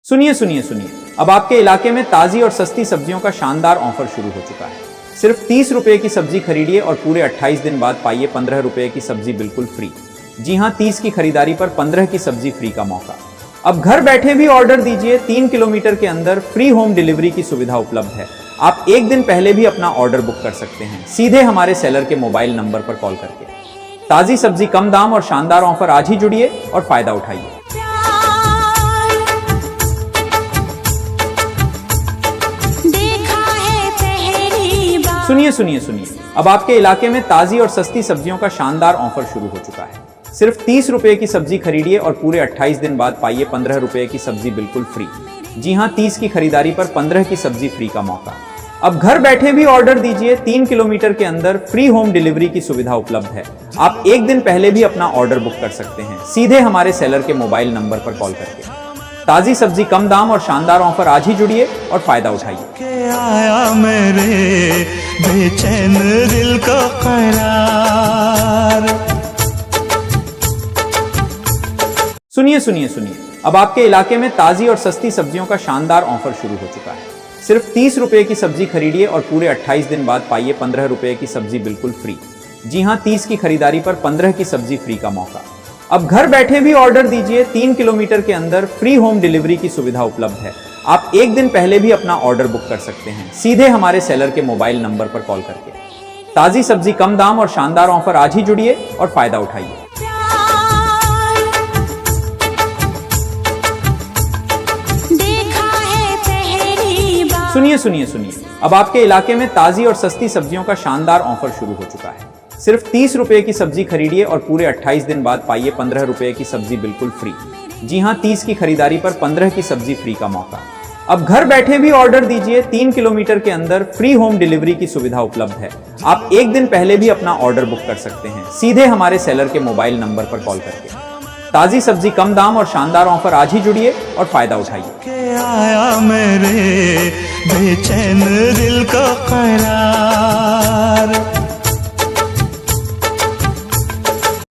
सुनिए सुनिए सुनिए, अब आपके इलाके में ताज़ी और सस्ती सब्जियों का शानदार ऑफर शुरू हो चुका है। सिर्फ 30 रुपए की सब्जी खरीदिए और पूरे 28 दिन बाद पाइए 15 रुपए की सब्जी बिल्कुल फ्री। जी हां, 30 की खरीदारी पर 15 की सब्जी फ्री का मौका। अब घर बैठे भी ऑर्डर दीजिए, 3 किलोमीटर के अंदर फ्री होम डिलीवरी की सुविधा उपलब्ध है। आप एक दिन पहले भी अपना ऑर्डर बुक कर सकते हैं, सीधे हमारे सेलर के मोबाइल नंबर पर कॉल करके। ताज़ी सब्जी, कम दाम और शानदार ऑफर, आज ही जुड़िए और फायदा उठाइए। सुनिए सुनिए सुनिए, अब आपके इलाके में ताज़ी और सस्ती सब्जियों का शानदार ऑफर शुरू हो चुका है। सिर्फ 30 रुपए की सब्जी खरीदिए और पूरे 28 दिन बाद पाइए 15 रुपए की सब्जी बिल्कुल फ्री। जी हां, 30 की खरीदारी पर 15 की सब्जी फ्री का मौका। अब घर बैठे भी ऑर्डर दीजिए, 3 किलोमीटर के अंदर फ्री होम डिलीवरी की सुविधा उपलब्ध है। आप एक दिन पहले भी अपना ऑर्डर बुक कर सकते हैं, सीधे हमारे सेलर के मोबाइल नंबर पर कॉल करके। ताज़ी सब्जी, कम दाम और शानदार ऑफर, आज ही जुड़िए और फायदा उठाइए। आया मेरे बेचैन दिल को करार। सुनिए सुनिए सुनिए, अब आपके इलाके में ताज़ी और सस्ती सब्जियों का शानदार ऑफर शुरू हो चुका है। सिर्फ 30 रुपए की सब्जी खरीदिए और पूरे 28 दिन बाद पाइए 15 रुपए की सब्जी बिल्कुल फ्री। जी हां, 30 की खरीदारी पर 15 की सब्जी फ्री का मौका। अब घर बैठे भी ऑर्डर दीजिए, 3 किलोमीटर के अंदर फ्री होम डिलीवरी की सुविधा उपलब्ध है। आप एक दिन पहले भी अपना ऑर्डर बुक कर सकते हैं, सीधे हमारे सेलर के मोबाइल नंबर पर कॉल करके। ताज़ी सब्जी, कम दाम और शानदार ऑफर, आज ही जुड़िए और फायदा उठाइए। सुनिए सुनिए सुनिए, अब आपके इलाके में ताज़ी और सस्ती सब्जियों का शानदार ऑफर शुरू हो चुका है। सिर्फ 30 रुपए की सब्जी खरीदिए और पूरे 28 दिन बाद पाइए 15 रुपए की सब्जी बिल्कुल फ्री। जी हां, 30 की खरीदारी पर 15 की सब्जी फ्री का मौका। अब घर बैठे भी ऑर्डर दीजिए, 3 किलोमीटर के अंदर फ्री होम डिलीवरी की सुविधा उपलब्ध है। आप एक दिन पहले भी अपना ऑर्डर बुक कर सकते हैं, सीधे हमारे सेलर के मोबाइल नंबर पर कॉल करके। ताज़ी सब्जी, कम दाम और शानदार ऑफर, आज ही जुड़िए और फायदा उठाइए। आया मेरे बेचैन दिल को करार।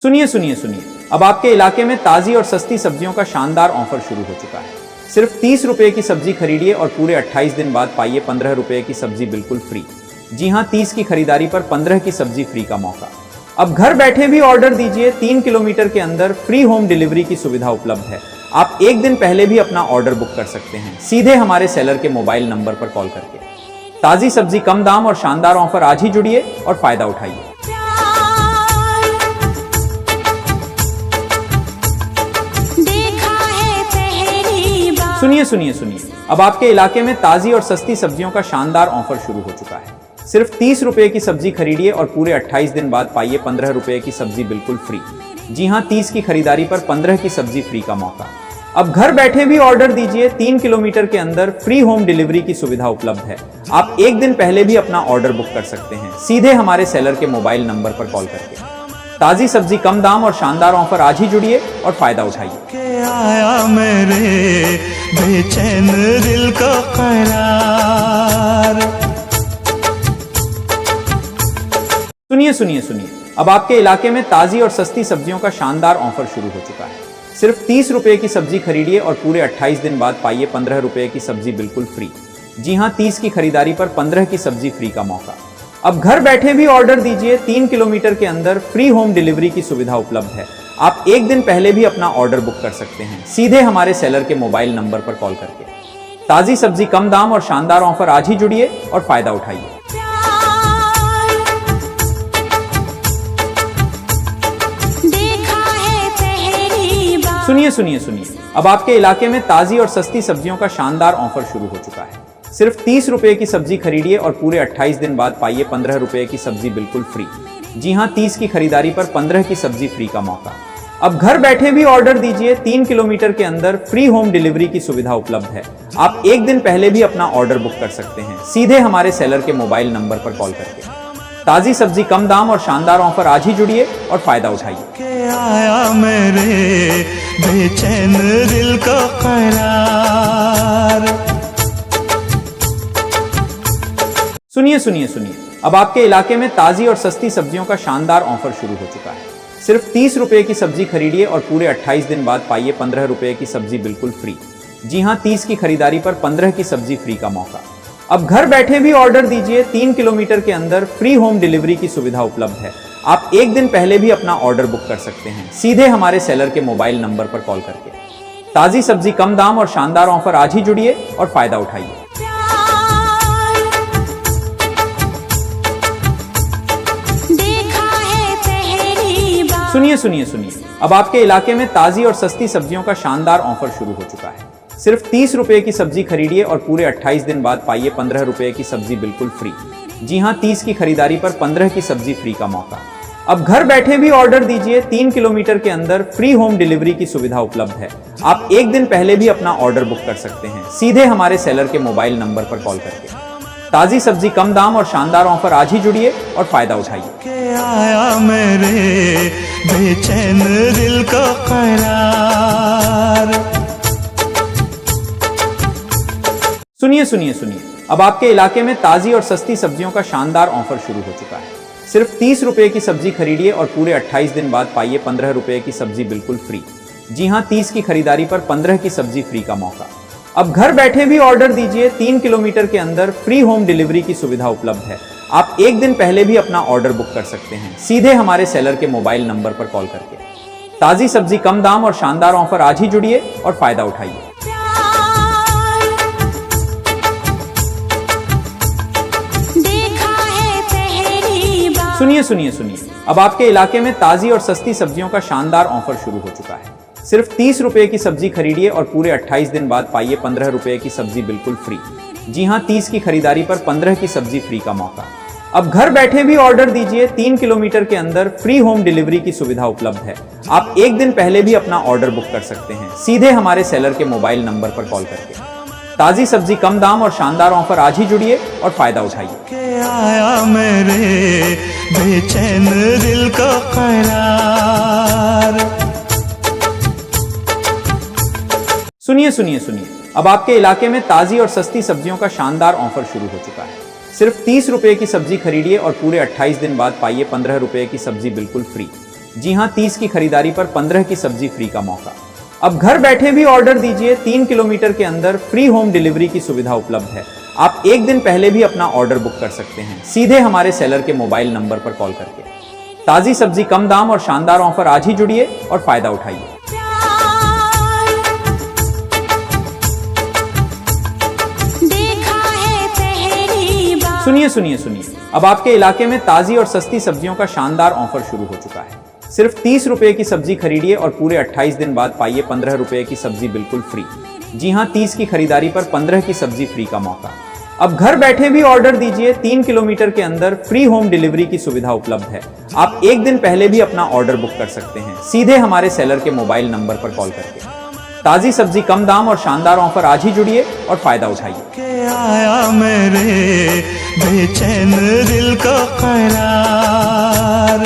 सुनिए सुनिए सुनिए, अब आपके इलाके में ताज़ी और सस्ती सब्जियों का शानदार ऑफर शुरू हो चुका है। सिर्फ 30 रुपए की सब्जी खरीदिए और पूरे 28 दिन बाद पाइए 15 रुपए की सब्जी बिल्कुल फ्री। जी हां, 30 की खरीदारी पर 15 की सब्जी फ्री का मौका। अब घर बैठे भी ऑर्डर दीजिए, 3 किलोमीटर के अंदर फ्री होम डिलीवरी की सुविधा उपलब्ध है। आप एक दिन पहले भी अपना ऑर्डर बुक कर सकते हैं, सीधे हमारे सेलर के मोबाइल नंबर पर कॉल करके। ताज़ी सब्जी, कम दाम और शानदार ऑफर, आज ही जुड़िए और फायदा उठाइए। सुनिए सुनिए सुनिए, अब आपके इलाके में ताज़ी और सस्ती सब्जियों का शानदार ऑफर शुरू हो चुका है। सिर्फ 30 रुपए की सब्जी खरीदिए और पूरे 28 दिन बाद पाइए 15 रुपए की सब्जी बिल्कुल फ्री। जी हां, 30 की खरीदारी पर 15 की सब्जी फ्री का मौका। अब घर बैठे भी ऑर्डर दीजिए, 3 किलोमीटर के अंदर फ्री होम डिलीवरी की सुविधा उपलब्ध है। आप एक दिन पहले भी अपना ऑर्डर बुक कर सकते हैं, सीधे हमारे सेलर के मोबाइल नंबर पर कॉल करके। ताज़ी सब्जी, कम दाम और शानदार ऑफर, आज ही जुड़िए और फायदा उठाइए। आया मेरे बेचैन दिल को करार। सुनिए सुनिए सुनिए, अब आपके इलाके में ताज़ी और सस्ती सब्जियों का शानदार ऑफर शुरू हो चुका है। सिर्फ 30 रुपए की सब्जी खरीदिए और पूरे 28 दिन बाद पाइए 15 रुपए की सब्जी बिल्कुल फ्री। जी हां, 30 की खरीदारी पर 15 की सब्जी फ्री का मौका। अब घर बैठे भी ऑर्डर दीजिए, 3 किलोमीटर के अंदर फ्री होम डिलीवरी की सुविधा उपलब्ध है। आप एक दिन पहले भी अपना ऑर्डर बुक कर सकते हैं, सीधे हमारे सेलर के मोबाइल नंबर पर कॉल करके। ताज़ी सब्जी, कम दाम और शानदार ऑफर, आज ही जुड़िए और फायदा उठाइए। सुनिए सुनिए सुनिए, अब आपके इलाके में ताज़ी और सस्ती सब्जियों का शानदार ऑफर शुरू हो चुका है। सिर्फ 30 रुपए की सब्जी खरीदिए और पूरे 28 दिन बाद पाइए 15 रुपए की सब्जी बिल्कुल फ्री। जी हां, 30 की खरीदारी पर 15 की सब्जी फ्री का मौका। अब घर बैठे भी ऑर्डर दीजिए, 3 किलोमीटर के अंदर फ्री होम डिलीवरी की सुविधा उपलब्ध है। आप एक दिन पहले भी अपना ऑर्डर बुक कर सकते हैं, सीधे हमारे सेलर के मोबाइल नंबर पर कॉल करके। ताज़ी सब्जी, कम दाम और शानदार ऑफर, आज ही जुड़िए और फायदा उठाइए। आया मेरे बेचैन दिल को करार। सुनिए सुनिए सुनिए, अब आपके इलाके में ताज़ी और सस्ती सब्जियों का शानदार ऑफर शुरू हो चुका है। सिर्फ 30 रुपए की सब्जी खरीदिए और पूरे 28 दिन बाद पाइए 15 रुपए की सब्जी बिल्कुल फ्री। जी हां, 30 की खरीदारी पर 15 की सब्जी फ्री का मौका। अब घर बैठे भी ऑर्डर दीजिए, 3 किलोमीटर के अंदर फ्री होम डिलीवरी की सुविधा उपलब्ध है। आप एक दिन पहले भी अपना ऑर्डर बुक कर सकते हैं, सीधे हमारे सेलर के मोबाइल नंबर पर कॉल करके। ताजी सब्जी, कम दाम और शानदार ऑफर, आज ही जुड़िए और फायदा उठाइए। सुनिए सुनिए सुनिए, अब आपके इलाके में ताजी और सस्ती सब्जियों का शानदार ऑफर शुरू हो चुका है। सिर्फ 30 रुपए की सब्जी खरीदिए और पूरे 28 दिन बाद पाइए 15 रुपए की सब्जी बिल्कुल फ्री। जी हां, 30 की खरीदारी पर 15 की सब्जी फ्री का मौका। अब घर बैठे भी ऑर्डर दीजिए, 3 किलोमीटर के अंदर फ्री होम डिलीवरी की सुविधा उपलब्ध है। आप एक दिन पहले भी अपना ऑर्डर बुक कर सकते हैं, सीधे हमारे सेलर के मोबाइल नंबर पर कॉल करके। ताजी सब्जी, कम दाम और शानदार ऑफर, आज ही जुड़िए और फायदा उठाइए। आया मेरे बेचैन दिल को करार। सुनिए सुनिए सुनिए, अब आपके इलाके में ताजी और सस्ती सब्जियों का शानदार ऑफर शुरू हो चुका है। सिर्फ 30 रुपए की सब्जी खरीदिए और पूरे 28 दिन बाद पाइए 15 रुपए की सब्जी बिल्कुल फ्री। जी हां, 30 की खरीदारी पर 15 की सब्जी फ्री का मौका। अब घर बैठे भी ऑर्डर दीजिए, 3 किलोमीटर के अंदर फ्री होम डिलीवरी की सुविधा उपलब्ध है। आप एक दिन पहले भी अपना ऑर्डर बुक कर सकते हैं, सीधे हमारे सेलर के मोबाइल नंबर पर कॉल करके। ताजी सब्जी, कम दाम और शानदार ऑफर, आज ही जुड़िए और फायदा उठाइए। सुनिए सुनिए सुनिए, अब आपके इलाके में ताजी और सस्ती सब्जियों का शानदार ऑफर शुरू हो चुका है। सिर्फ 30 रुपए की सब्जी खरीदिए और पूरे 28 दिन बाद पाइए 15 रुपए की सब्जी बिल्कुल फ्री। जी हां, 30 की खरीदारी पर 15 की सब्जी फ्री का मौका। अब घर बैठे भी ऑर्डर दीजिए, 3 किलोमीटर के अंदर फ्री होम डिलीवरी की सुविधा उपलब्ध है। आप एक दिन पहले भी अपना ऑर्डर बुक कर सकते हैं, सीधे हमारे सेलर के मोबाइल नंबर पर कॉल करके। ताजी सब्जी, कम दाम और शानदार ऑफर, आज ही जुड़िए और फायदा उठाइए। आया मेरे बेचैन दिल को करार। सुनिए सुनिए सुनिए, अब आपके इलाके में ताजी और सस्ती सब्जियों का शानदार ऑफर शुरू हो चुका है। सिर्फ 30 रुपए की सब्जी खरीदिए और पूरे 28 दिन बाद पाइए 15 रुपए की सब्जी बिल्कुल फ्री। जी हां, 30 की खरीदारी पर 15 की सब्जी फ्री का मौका। अब घर बैठे भी ऑर्डर दीजिए, 3 किलोमीटर के अंदर फ्री होम डिलीवरी की सुविधा उपलब्ध है। आप एक दिन पहले भी अपना ऑर्डर बुक कर सकते हैं, सीधे हमारे सेलर के मोबाइल नंबर पर कॉल करके। ताजी सब्जी, कम दाम और शानदार ऑफर, आज ही जुड़िए और फायदा उठाइए। सुनिए सुनिए सुनिए, अब आपके इलाके में ताजी और सस्ती सब्जियों का शानदार ऑफर शुरू हो चुका है। सिर्फ 30 रुपए की सब्जी खरीदिए और पूरे 28 दिन बाद पाइए 15 रुपए की सब्जी बिल्कुल फ्री। जी हां, 30 की खरीदारी पर 15 की सब्जी फ्री का मौका। अब घर बैठे भी ऑर्डर दीजिए, 3 किलोमीटर के अंदर फ्री होम डिलीवरी की सुविधा उपलब्ध है। आप एक दिन पहले भी अपना ऑर्डर बुक कर सकते हैं, सीधे हमारे सेलर के मोबाइल नंबर पर कॉल करके। ताजी सब्जी, कम दाम और शानदार ऑफर, आज ही जुड़िए और फायदा उठाइए। आया मेरे बेचैन दिल को करार।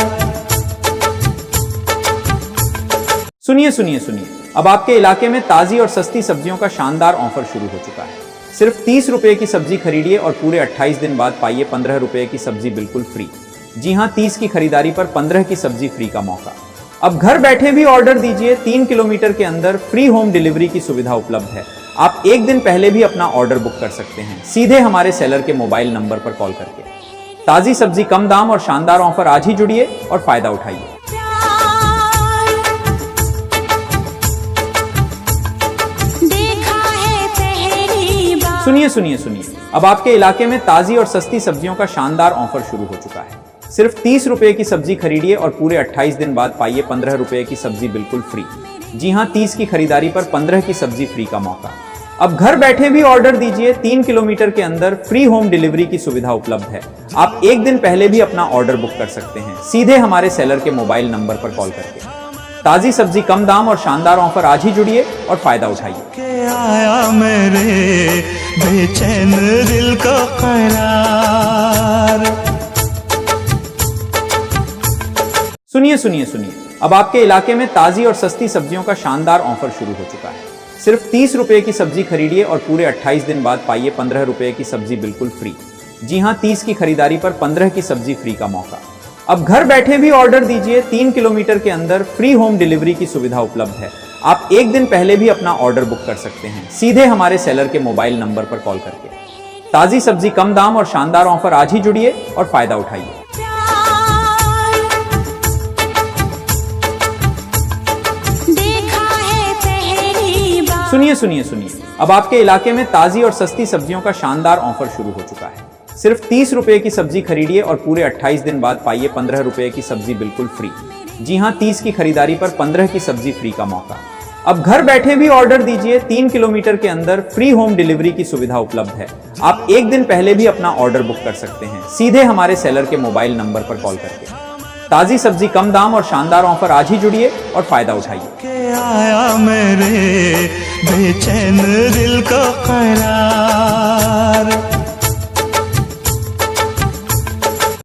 सुनिए सुनिए सुनिए, अब आपके इलाके में ताजी और सस्ती सब्जियों का शानदार ऑफर शुरू हो चुका है। सिर्फ 30 रुपए की सब्जी खरीदिए और पूरे 28 दिन बाद पाइए 15 रुपए की सब्जी बिल्कुल फ्री। जी हां, 30 की खरीदारी पर 15 की सब्जी फ्री का मौका। अब घर बैठे भी ऑर्डर दीजिए, 3 किलोमीटर के अंदर फ्री होम डिलीवरी की सुविधा उपलब्ध है। आप एक दिन पहले भी अपना ऑर्डर बुक कर सकते हैं, सीधे हमारे सेलर के मोबाइल नंबर पर कॉल करके। ताजी सब्जी, कम दाम और शानदार ऑफर, आज ही जुड़िए और फायदा उठाइए। सुनिए सुनिए सुनिए, अब आपके इलाके में ताजी और सस्ती सब्जियों का शानदार ऑफर शुरू हो चुका है। सिर्फ 30 रुपए की सब्जी खरीदिए और पूरे 28 दिन बाद पाइए 15 रुपए की सब्जी बिल्कुल फ्री। जी हां, 30 की खरीदारी पर 15 की सब्जी फ्री का मौका। अब घर बैठे भी ऑर्डर दीजिए, 3 किलोमीटर के अंदर फ्री होम डिलीवरी की सुविधा उपलब्ध है। आप एक दिन पहले भी अपना ऑर्डर बुक कर सकते हैं, सीधे हमारे सेलर के मोबाइल नंबर पर कॉल करके। ताजी सब्जी, कम दाम और शानदार ऑफर, आज ही जुड़िए और फायदा उठाइए। आया मेरे बेचैन दिल को करार। सुनिए सुनिए सुनिए, अब आपके इलाके में ताजी और सस्ती सब्जियों का शानदार ऑफर शुरू हो चुका है। सिर्फ 30 रुपए की सब्जी खरीदिए और पूरे 28 दिन बाद पाइए 15 रुपए की सब्जी बिल्कुल फ्री। जी हां, 30 की खरीदारी पर 15 की सब्जी फ्री का मौका। अब घर बैठे भी ऑर्डर दीजिए, 3 किलोमीटर के अंदर फ्री होम डिलीवरी की सुविधा उपलब्ध है। आप एक दिन पहले भी अपना ऑर्डर बुक कर सकते हैं सीधे हमारे सेलर के मोबाइल नंबर पर कॉल करके। ताजी सब्जी, कम दाम और शानदार ऑफर, आज ही जुड़िए और फायदा उठाइए। सुनिए सुनिए सुनिए, अब आपके इलाके में ताजी और सस्ती सब्जियों का शानदार ऑफर शुरू हो चुका है। सिर्फ 30 रुपए की सब्जी खरीदिए और पूरे 28 दिन बाद पाइए 15 रुपए की सब्जी बिल्कुल फ्री। जी हां, 30 की खरीदारी पर 15 की सब्जी फ्री का मौका। अब घर बैठे भी ऑर्डर दीजिए, 3 किलोमीटर के अंदर फ्री होम डिलीवरी की सुविधा उपलब्ध है। आप एक दिन पहले भी अपना ऑर्डर बुक कर सकते हैं सीधे हमारे सेलर के मोबाइल नंबर पर कॉल करके। ताजी सब्जी, कम दाम और शानदार ऑफर, आज ही जुड़िए और फायदा उठाइए। आया मेरे बेचैन दिल को करार।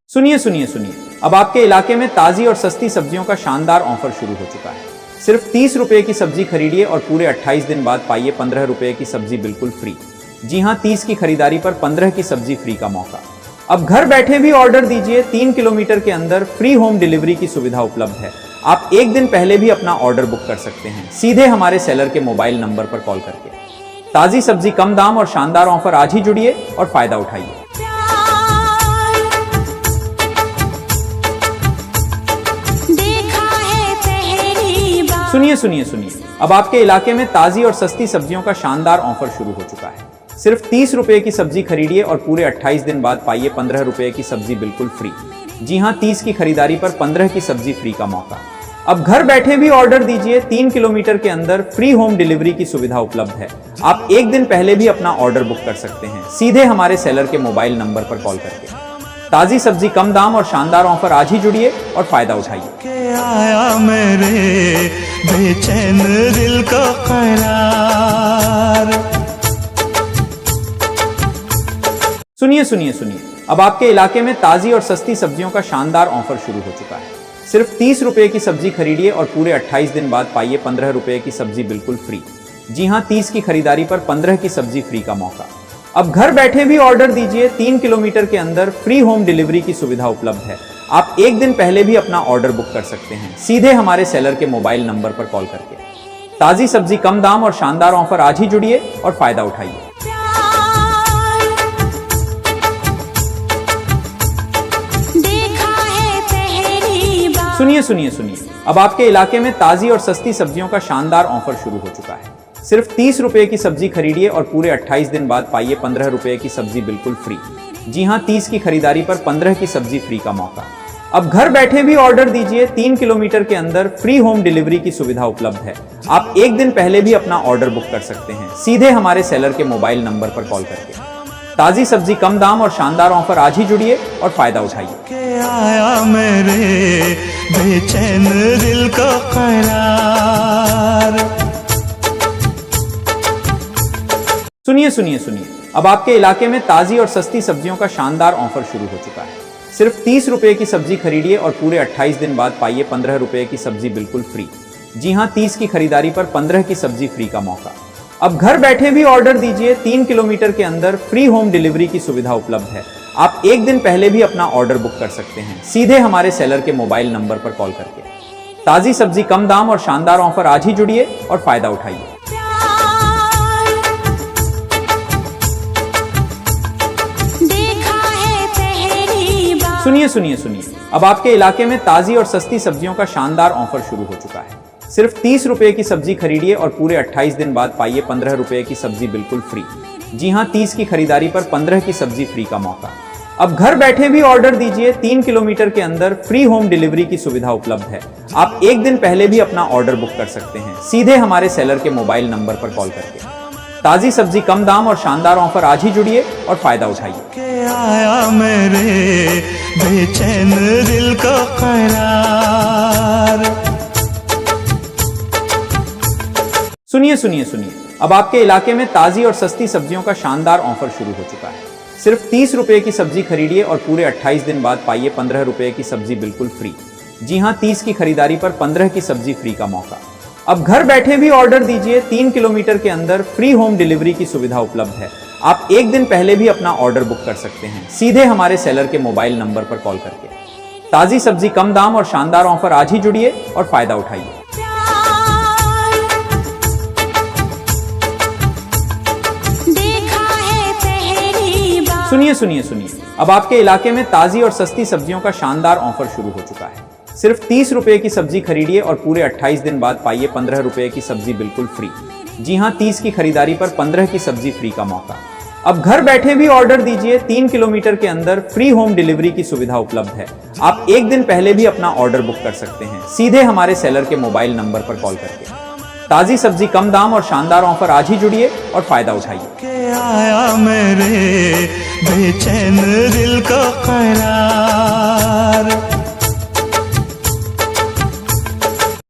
सुनिए सुनिए सुनिए, अब आपके इलाके में ताजी और सस्ती सब्जियों का शानदार ऑफर शुरू हो चुका है। सिर्फ 30 रुपए की सब्जी खरीदिए और पूरे 28 दिन बाद पाइए 15 रुपए की सब्जी बिल्कुल फ्री। जी हां, 30 की खरीदारी पर 15 की सब्जी फ्री का मौका। अब घर बैठे भी ऑर्डर दीजिए, 3 किलोमीटर के अंदर फ्री होम डिलीवरी की सुविधा उपलब्ध है। आप एक दिन पहले भी अपना ऑर्डर बुक कर सकते हैं सीधे हमारे सेलर के मोबाइल नंबर पर कॉल करके। ताजी सब्जी, कम दाम और शानदार ऑफर, आज ही जुड़िए और फायदा उठाइए। सुनिए सुनिए सुनिए, अब आपके इलाके में ताजी और सस्ती सब्जियों का शानदार ऑफर शुरू हो चुका है। सिर्फ 30 रुपए की सब्जी खरीदिए और पूरे 28 दिन बाद पाइए 15 रुपए की सब्जी बिल्कुल फ्री। जी हां, 30 की खरीदारी पर 15 की सब्जी फ्री का मौका। अब घर बैठे भी ऑर्डर दीजिए, 3 किलोमीटर के अंदर फ्री होम डिलीवरी की सुविधा उपलब्ध है। आप एक दिन पहले भी अपना ऑर्डर बुक कर सकते हैं सीधे हमारे सेलर के मोबाइल नंबर पर कॉल करके। ताजी सब्जी, कम दाम और शानदार ऑफर, आज ही जुड़िए और फायदा उठाइए। आया मेरे बेचैन दिल को करार। सुनिए सुनिए सुनिए, अब आपके इलाके में ताजी और सस्ती सब्जियों का शानदार ऑफर शुरू हो चुका है। सिर्फ 30 रुपए की सब्जी खरीदिए और पूरे 28 दिन बाद पाइए 15 रुपए की सब्जी बिल्कुल फ्री। जी हां, 30 की खरीदारी पर 15 की सब्जी फ्री का मौका। अब घर बैठे भी ऑर्डर दीजिए, 3 किलोमीटर के अंदर फ्री होम डिलीवरी की सुविधा उपलब्ध है। आप एक दिन पहले भी अपना ऑर्डर बुक कर सकते हैं सीधे हमारे सेलर के मोबाइल नंबर पर कॉल करके। ताजी सब्जी, कम दाम और शानदार ऑफर, आज ही जुड़िए और फायदा उठाइए। सुनिए सुनिए सुनिए, अब आपके इलाके में ताजी और सस्ती सब्जियों का शानदार ऑफर शुरू हो चुका है। सिर्फ 30 रुपए की सब्जी खरीदिए और पूरे 28 दिन बाद पाइए 15 रुपए की सब्जी बिल्कुल फ्री। जी हां, 30 की खरीदारी पर 15 की सब्जी फ्री का मौका। अब घर बैठे भी ऑर्डर दीजिए, 3 किलोमीटर के अंदर फ्री होम डिलीवरी की सुविधा उपलब्ध है। आप एक दिन पहले भी अपना ऑर्डर बुक कर सकते हैं सीधे हमारे सेलर के मोबाइल नंबर पर कॉल करके। ताजी सब्जी, कम दाम और शानदार ऑफर, आज ही जुड़िए और फायदा उठाइए। आया मेरे बेचैन दिल को करार। सुनिए सुनिए सुनिए, अब आपके इलाके में ताजी और सस्ती सब्जियों का शानदार ऑफर शुरू हो चुका है। सिर्फ 30 रुपए की सब्जी खरीदिए और पूरे 28 दिन बाद पाइए 15 रुपए की सब्जी बिल्कुल फ्री। जी हां, 30 की खरीदारी पर 15 की सब्जी फ्री का मौका। अब घर बैठे भी ऑर्डर दीजिए, 3 किलोमीटर के अंदर फ्री होम डिलीवरी की सुविधा उपलब्ध है। आप एक दिन पहले भी अपना ऑर्डर बुक कर सकते हैं सीधे हमारे सेलर के मोबाइल नंबर पर कॉल करके। ताजी सब्जी, कम दाम और शानदार ऑफर, आज ही जुड़िए और फायदा उठाइए। सुनिए सुनिए सुनिए, अब आपके इलाके में ताजी और सस्ती सब्जियों का शानदार ऑफर शुरू हो चुका है। सिर्फ 30 रुपए की सब्जी खरीदिए और पूरे 28 दिन बाद पाइए 15 रुपए की सब्जी बिल्कुल फ्री। जी हां, 30 की खरीदारी पर 15 की सब्जी फ्री का मौका। अब घर बैठे भी ऑर्डर दीजिए, 3 किलोमीटर के अंदर फ्री होम डिलीवरी की सुविधा उपलब्ध है। आप एक दिन पहले भी अपना ऑर्डर बुक कर सकते हैं सीधे हमारे सेलर के मोबाइल नंबर पर कॉल करके। ताजी सब्जी, कम दाम और शानदार ऑफर, आज ही जुड़िए और फायदा उठाइए। आया मेरे बेचैन दिल को करार। सुनिए सुनिए सुनिए, अब आपके इलाके में ताजी और सस्ती सब्जियों का शानदार ऑफर शुरू हो चुका है। सिर्फ 30 रुपए की सब्जी खरीदिए और पूरे 28 दिन बाद पाइए 15 रुपए की सब्जी बिल्कुल फ्री। जी हां, 30 की खरीदारी पर 15 की सब्जी फ्री का मौका। अब घर बैठे भी ऑर्डर दीजिए, 3 किलोमीटर के अंदर फ्री होम डिलीवरी की सुविधा उपलब्ध है। आप एक दिन पहले भी अपना ऑर्डर बुक कर सकते हैं सीधे हमारे सेलर के मोबाइल नंबर पर कॉल करके। ताजी सब्जी, कम दाम और शानदार ऑफर, आज ही जुड़िए और फायदा उठाइए। सुनिए सुनिए सुनिए, अब आपके इलाके में ताजी और सस्ती सब्जियों का शानदार ऑफर शुरू हो चुका है। सिर्फ 30 रुपए की सब्जी खरीदिए और पूरे 28 दिन बाद पाइए 15 रुपए की सब्जी बिल्कुल फ्री। जी हां, 30 की खरीदारी पर 15 की सब्जी फ्री का मौका। अब घर बैठे भी ऑर्डर दीजिए, 3 किलोमीटर के अंदर फ्री होम डिलीवरी की सुविधा उपलब्ध है। आप एक दिन पहले भी अपना ऑर्डर बुक कर सकते हैं, सीधे हमारे सेलर के मोबाइल नंबर पर कॉल करके। ताजी सब्जी, कम दाम और शानदार ऑफर, आज ही जुड़िए और फायदा उठाइए। के आया मेरे बेचैन दिल को करार।